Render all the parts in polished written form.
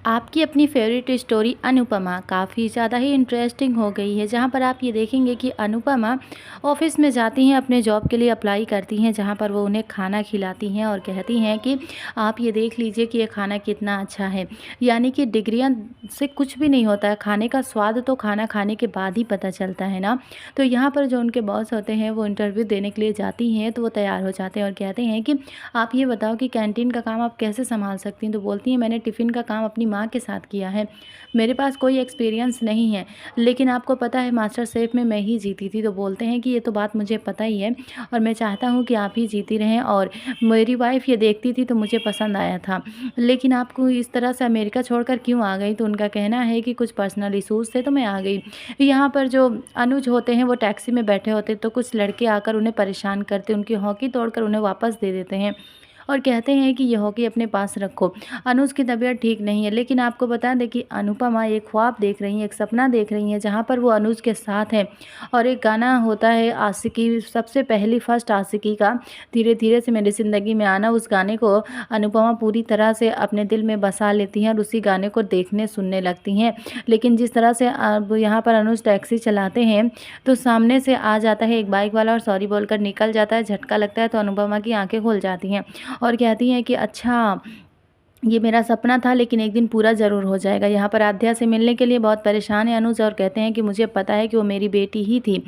आपकी अपनी favourite story Anupama काफ़ी ज़्यादा ही इंटरेस्टिंग हो गई है, जहाँ पर आप ये देखेंगे कि अनुपमा ऑफिस में जाती हैं, अपने जॉब के लिए अप्लाई करती हैं, जहाँ पर वो उन्हें खाना खिलाती हैं और कहती हैं कि आप ये देख लीजिए कि ये खाना कितना अच्छा है। यानी कि डिग्रियां से कुछ भी नहीं होता है, खाने का स्वाद तो खाना खाने के बाद ही पता चलता है ना। तो यहाँ पर जो उनके बॉस होते हैं वो इंटरव्यू देने के लिए जाती हैं, तो वो तैयार हो जाते हैं और कहते हैं कि आप ये बताओ कि कैंटीन का काम आप कैसे संभाल सकती हैं। तो बोलती हैं मैंने टिफ़िन का काम अपनी माँ के साथ किया है, मेरे पास कोई एक्सपीरियंस नहीं है, लेकिन आपको पता है मास्टर शेफ़ में मैं ही जीती थी। तो बोलते हैं कि ये तो बात मुझे पता ही है और मैं चाहता हूँ कि आप ही जीती रहें, और मेरी वाइफ़ ये देखती थी तो मुझे पसंद आया था, लेकिन आपको इस तरह से अमेरिका छोड़कर क्यों आ गई। तो उनका कहना है कि कुछ पर्सनल इश्यूज़ थे तो मैं आ गई। यहाँ पर जो अनुज होते हैं वो टैक्सी में बैठे होते, तो कुछ लड़के आकर उन्हें परेशान करते, उनकी हॉकी तोड़कर उन्हें वापस दे देते हैं और कहते हैं कि ये हॉकी अपने पास रखो। अनुज की तबीयत ठीक नहीं है, लेकिन आपको बता दें कि अनुपमा एक ख्वाब देख रही हैं, एक सपना देख रही हैं, जहाँ पर वो अनुज के साथ हैं और एक गाना होता है आशिकी, सबसे पहली फर्स्ट आशिकी का, धीरे धीरे से मेरी ज़िंदगी में आना। उस गाने को अनुपमा पूरी तरह से अपने दिल में बसा लेती हैं और उसी गाने को देखने सुनने लगती हैं। लेकिन जिस तरह से अब यहाँ पर अनुज टैक्सी चलाते हैं तो सामने से आ जाता है एक बाइक वाला और सॉरी बोलकर निकल जाता है, झटका लगता है तो अनुपमा की आंखें खुल जाती हैं और कहती हैं कि अच्छा, ये मेरा सपना था लेकिन एक दिन पूरा ज़रूर हो जाएगा। यहाँ पर आध्या से मिलने के लिए बहुत परेशान है अनुज और कहते हैं कि मुझे पता है कि वो मेरी बेटी ही थी,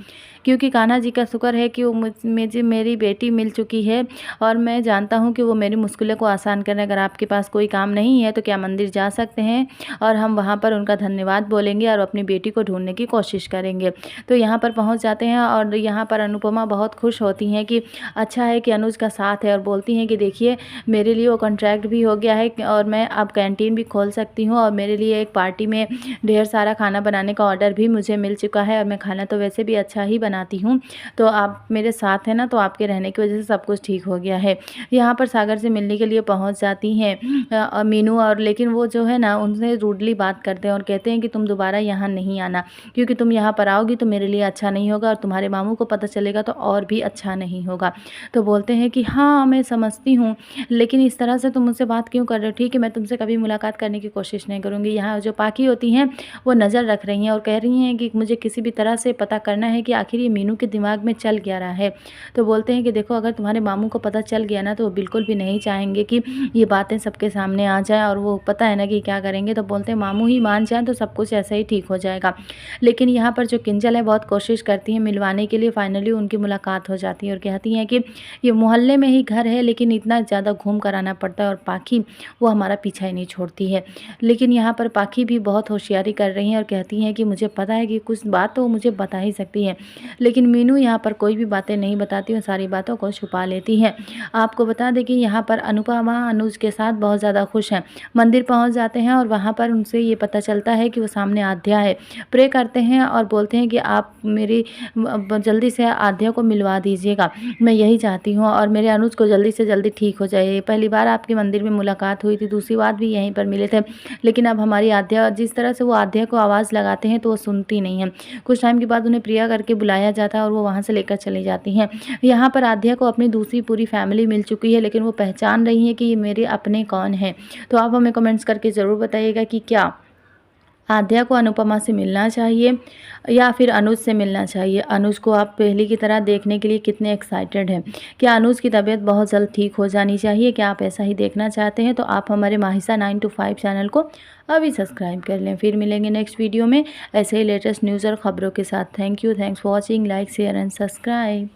क्योंकि कान्हा जी का शुक्र है कि वो मुझे मेरी बेटी मिल चुकी है और मैं जानता हूँ कि वो मेरी मुश्किलों को आसान करें। अगर आपके पास कोई काम नहीं है तो क्या मंदिर जा सकते हैं और हम वहाँ पर उनका धन्यवाद बोलेंगे और अपनी बेटी को ढूंढने की कोशिश करेंगे। तो यहाँ पर पहुँच जाते हैं और यहाँ पर अनुपमा बहुत खुश होती हैं कि अच्छा है कि अनुज का साथ है, और बोलती हैं कि देखिए मेरे लिए वो कॉन्ट्रैक्ट भी हो गया है और मैं अब कैंटीन भी खोल सकती हूँ और मेरे लिए एक पार्टी में ढेर सारा खाना बनाने का ऑर्डर भी मुझे मिल चुका है और मैं खाना तो वैसे भी अच्छा ही बनाती हूँ, तो आप मेरे साथ हैं ना, तो आपके रहने की वजह से सब कुछ ठीक हो गया है। यहाँ पर सागर से मिलने के लिए पहुँच जाती हैं मीनू, और लेकिन वो जो है ना उनसे रूडली बात करते हैं और कहते हैं कि तुम दोबारा यहाँ नहीं आना, क्योंकि तुम यहाँ पर आओगी तो मेरे लिए अच्छा नहीं होगा और तुम्हारे मामू को पता चलेगा तो और भी अच्छा नहीं होगा। तो बोलते हैं कि हाँ मैं समझती हूँ, लेकिन इस तरह से तुम मुझसे बात क्यों कर रहे हो। ठीक है, मैं तुमसे कभी मुलाकात करने की कोशिश नहीं करूँगी। यहाँ जो पाकी होती हैं वो नज़र रख रही हैं और कह रही हैं कि मुझे किसी भी तरह से पता करना है कि आखिर ये मीनू के दिमाग में चल क्या रहा है। तो बोलते हैं कि देखो अगर तुम्हारे मामू को पता चल गया ना तो वो बिल्कुल भी नहीं चाहेंगे कि ये बातें सबके सामने आ जाए और वो पता है ना कि क्या करेंगे। तो बोलते हैं मामू ही मान जाए तो सब कुछ ऐसा ही ठीक हो जाएगा। लेकिन यहाँ पर जो किंजल है बहुत कोशिश करती है मिलवाने के लिए, फाइनली उनकी मुलाकात हो जाती है और कहती हैं कि ये मोहल्ले में ही घर है लेकिन इतना ज़्यादा घूम कर आना पड़ता है और पाखी वो हमारा पीछा ही नहीं छोड़ती है। लेकिन यहाँ पर पाखी भी बहुत होशियारी कर रही हैं और कहती हैं कि मुझे पता है कि कुछ बात तो मुझे बता ही सकती है, लेकिन मीनू यहाँ पर कोई भी बातें नहीं बताती और सारी बातों को छुपा लेती हैं। आपको बता दें कि यहाँ पर अनुपमा अनुज के साथ बहुत ज़्यादा खुश हैं। मंदिर पहुँच जाते हैं और वहाँ पर उनसे ये पता चलता है कि वो सामने आध्या है। प्रे करते हैं और बोलते हैं कि आप मेरी जल्दी से आध्या को मिलवा दीजिएगा, मैं यही चाहती हूँ और मेरे अनुज को जल्दी से जल्दी ठीक हो जाए। पहली बार आपके मंदिर में मुलाकात हुई थी, दूसरी बार भी यहीं पर मिले थे, लेकिन अब हमारी आध्या, जिस तरह से वो आध्या को आवाज़ लगाते हैं तो वो सुनती नहीं है। कुछ टाइम के बाद उन्हें प्रिया करके बुलाया जाता है और वो वहाँ से लेकर चली जाती हैं। यहाँ पर आध्या को अपनी दूसरी पूरी फैमिली मिल चुकी है, लेकिन वो पहचान रही है कि ये मेरे अपने कौन हैं। तो आप हमें कमेंट्स करके ज़रूर बताइएगा कि क्या आध्या को अनुपमा से मिलना चाहिए या फिर अनुज से मिलना चाहिए। अनुज को आप पहले की तरह देखने के लिए कितने एक्साइटेड हैं। क्या अनुज की तबीयत बहुत जल्द ठीक हो जानी चाहिए? क्या आप ऐसा ही देखना चाहते हैं? तो आप हमारे माहिसा 9 to 5 चैनल को अभी सब्सक्राइब कर लें। फिर मिलेंगे नेक्स्ट वीडियो में ऐसे ही लेटेस्ट न्यूज़ और ख़बरों के साथ। Thank you, thanks for watching, like share and subscribe.